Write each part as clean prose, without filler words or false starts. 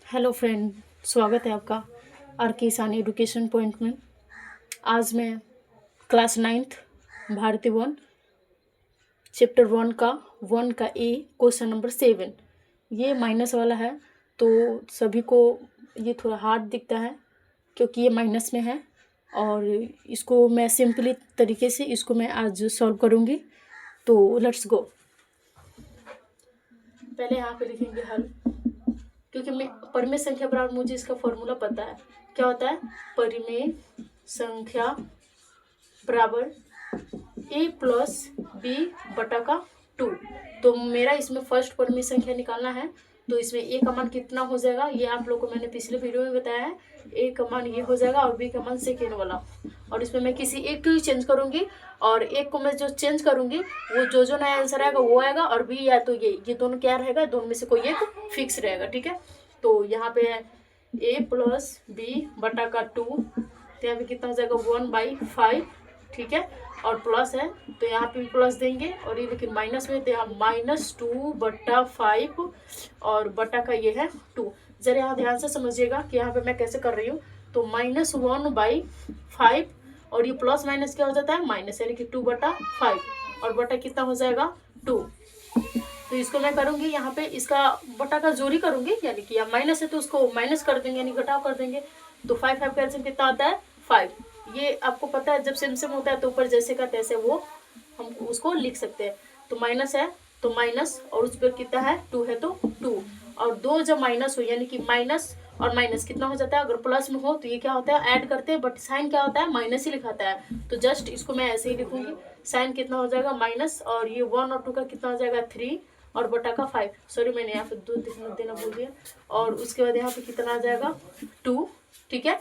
Hello friend, स्वागत है आपका आर के ईसानी एजुकेशन पॉइंट में। आज मैं क्लास 9th भारतीय वन चैप्टर 1 का ए क्वेश्चन नंबर 7 ये माइनस वाला है, तो सभी को ये थोड़ा हार्ड दिखता है क्योंकि ये माइनस में है। और इसको मैं सिंपली तरीके से इसको मैं आज सॉल्व करूँगी। तो लेट्स गो। पहले यहाँ पे लिखेंगे हल, क्योंकि मैं परिमेय संख्या बराबर मुझे इसका फॉर्मूला पता है। क्या होता है? परिमेय संख्या बराबर a प्लस बी बटा का 2। तो मेरा इसमें फर्स्ट परिमेय संख्या निकालना है, तो इसमें a का मान कितना हो जाएगा ये आप लोगों को मैंने पिछले वीडियो में बताया है। a का मान ये हो जाएगा और b का मान सेकेंड वाला, और इसमें मैं किसी एक को ही चेंज करूंगी, और एक को मैं जो चेंज करूंगी वो जो नया आंसर आएगा वो आएगा, और b या तो ये दोनों क्या रहेगा, दोनों में से कोई एक फिक्स रहेगा। ठीक है, तो यहाँ पे है a प्लस बी बटा का 2, तो यहाँ पे कितना हो जाएगा 1/5। ठीक है, और प्लस है तो यहाँ पे भी प्लस देंगे, और ये लेकिन माइनस में तो यहाँ -2/5 और बटा का ये है 2। जरा यहाँ ध्यान से समझिएगा कि यहाँ पे मैं कैसे कर रही हूँ। तो -1/5 और ये प्लस माइनस क्या हो जाता है माइनस, यानी कि 2/5 और बटा कितना हो जाएगा 2। तो इसको मैं करूंगी यहाँ पे इसका बटा का जोड़ी करूंगी, यानी कि यहाँ माइनस है तो उसको माइनस कर देंगे, यानी घटाव कर देंगे। तो 5 का एल्सियम कितना आता है 5। ये आपको पता है जब सेम होता है तो ऊपर जैसे का तैसे वो हम उसको लिख सकते हैं। तो माइनस है तो माइनस, और उस पर कितना है 2 है तो 2, और 2 जब माइनस हो यानी कि माइनस और माइनस कितना हो जाता है। अगर प्लस में हो तो ये क्या होता है ऐड करते हैं, बट साइन क्या होता है माइनस ही लिखाता है। तो जस्ट इसको मैं ऐसे ही लिखूंगी, साइन कितना हो जाएगा माइनस, और ये 1 और 2 का कितना हो जाएगा 3 और बटा का 5। सॉरी मैंने यहाँ पे 2 देना भूल दिया। और उसके बाद यहाँ पे कितना आ जाएगा 2। ठीक है,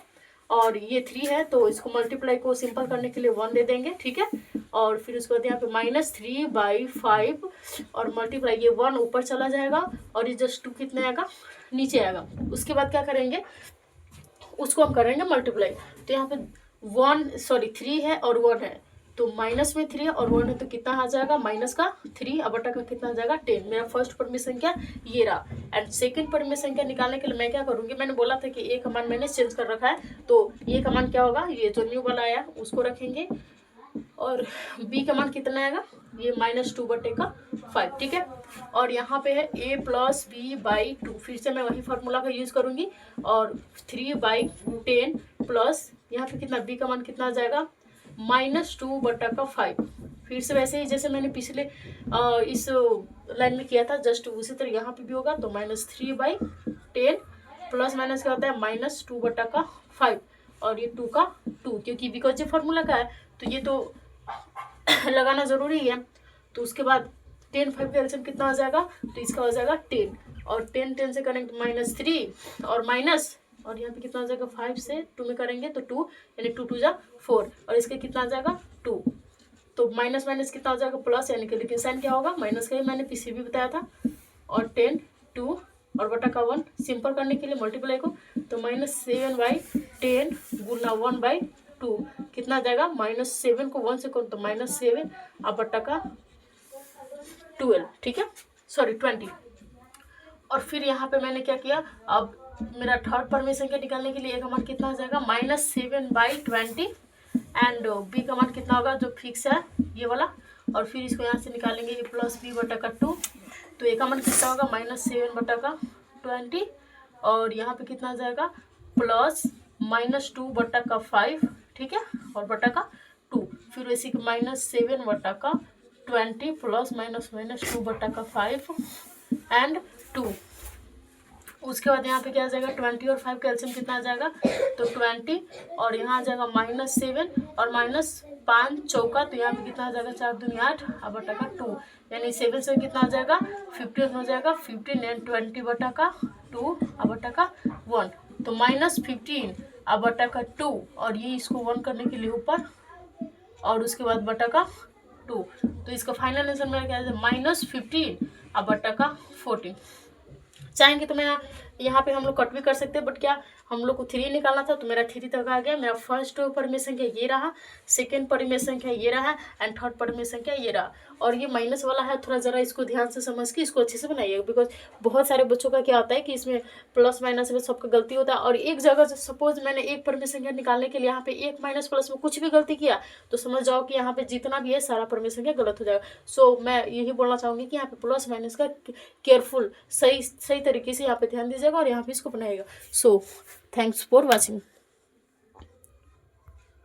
और ये 3 है तो इसको मल्टीप्लाई को सिंपल करने के लिए 1 दे देंगे। ठीक है, और फिर उसके बाद यहाँ पे -3/5 और मल्टीप्लाई, ये 1 ऊपर चला जाएगा और ये जस्ट 2 कितने आएगा नीचे आएगा। उसके बाद क्या करेंगे उसको हम करेंगे मल्टीप्लाई। तो यहाँ पे 3 है और 1 है, तो माइनस में 3 और 1 है तो कितना आ जाएगा माइनस का 3 और बटा का कितना आ जाएगा 10। मेरा फर्स्ट परिमेय संख्या ये रहा। एंड सेकंड परिमेय संख्या निकालने के लिए मैं क्या करूंगी, मैंने बोला था कि ए का मान मैंने चेंज कर रखा है, तो ए का मान क्या होगा, ये जो न्यू वाला आया उसको रखेंगे, और b का मान कितना आएगा ये -2/5। ठीक है, और यहाँ पे है a प्लस b/2, फिर से मैं वही फार्मूला का यूज करूंगी, और 3/10 प्लस यहाँ पे कितना b का मान कितना आ जाएगा -2/5। फिर से वैसे ही जैसे मैंने पिछले इस लाइन में किया था जस्ट उसी तरह यहाँ पे भी होगा। तो -3/10 प्लस माइनस क्या होता है -2/5, और ये 2 का 2, क्योंकि बिकॉज ये फार्मूला का है तो ये तो लगाना जरूरी है। तो उसके बाद 10 5 का एल्सियम कितना आ जाएगा, तो इसका हो जाएगा 10, और 10 से करेंगे -3 और माइनस, और यहाँ पे कितना आ जाएगा 5 से 2 में करेंगे तो 2, यानी 2 2 जा 4, और इसके कितना आ जाएगा 2। तो माइनस माइनस कितना हो जाएगा प्लस, यानी कि लेकिन साइन क्या होगा माइनस का ही मैंने पीछे भी बताया था। और 10 2 और बटा का 1 सिंपल करने के लिए मल्टीप्लाई को, तो -7/10 गुना 1/2 कितना आ जाएगा -7 को 1 से करो तो -7 और बटा का 12। ठीक है, सॉरी 20। और फिर यहाँ पे मैंने क्या किया, अब मेरा थर्ड परिमेय संख्या निकालने के लिए ए का मान कितना आ जाएगा -7/20, एंड बी का मान कितना होगा जो फिक्स है ये वाला, और फिर इसको यहाँ से निकालेंगे ये प्लस बी बटा का 2, तो ए का मान कितना होगा -7/20, और यहाँ पे कितना आ जाएगा प्लस -2/5। ठीक है, और बटा का 2, फिर वैसे -7/20 प्लस -2/5 एंड 2। उसके बाद यहाँ पे क्या आ जाएगा 20 और 5 का एल्सियम कितना आ जाएगा, तो 20, और यहाँ आ जाएगा -7 और -5 चौका, तो यहाँ पे कितना आ जाएगा 4 दूनी 8 और बटा का 2, यानी 7 से कितना आ जाएगा 15 हो जाएगा 15 एंड 20 बटा का 2 और बटा का 1, तो -15 और बटा का 2, और ये इसको 1 करने के लिए ऊपर, और उसके बाद बटा का 2। तो इसका फाइनल आंसर मेरा क्या है -15 और बटा का 14। चाहेंगे तो मैं यहाँ पे हम लोग कट भी कर सकते हैं, बट क्या हम लोग को 3 निकालना था, तो मेरा 3 तक आ गया। मेरा फर्स्ट परिमेय संख्या ये रहा, सेकेंड परिमेय संख्या ये रहा एंड थर्ड परिमेय संख्या ये रहा। और ये माइनस वाला है, थोड़ा ज़रा इसको ध्यान से समझ के इसको अच्छे से बनाइएगा, बिकॉज बहुत सारे बच्चों का क्या होता है कि इसमें प्लस माइनस में सबका गलती होता है। और एक जगह सपोज मैंने एक परिमेय संख्या निकालने के लिए यहाँ पे एक माइनस प्लस में कुछ भी गलती किया, तो समझ जाओ कि यहाँ पे जितना भी है सारा परिमेय संख्या गलत हो जाएगा। सो मैं यही बोलना चाहूँगी कि यहाँ पे प्लस माइनस का केयरफुल सही तरीके से यहाँ पे ध्यान दीजिएगा और यहाँ पे इसको बनाइएगा। So thanks for watching.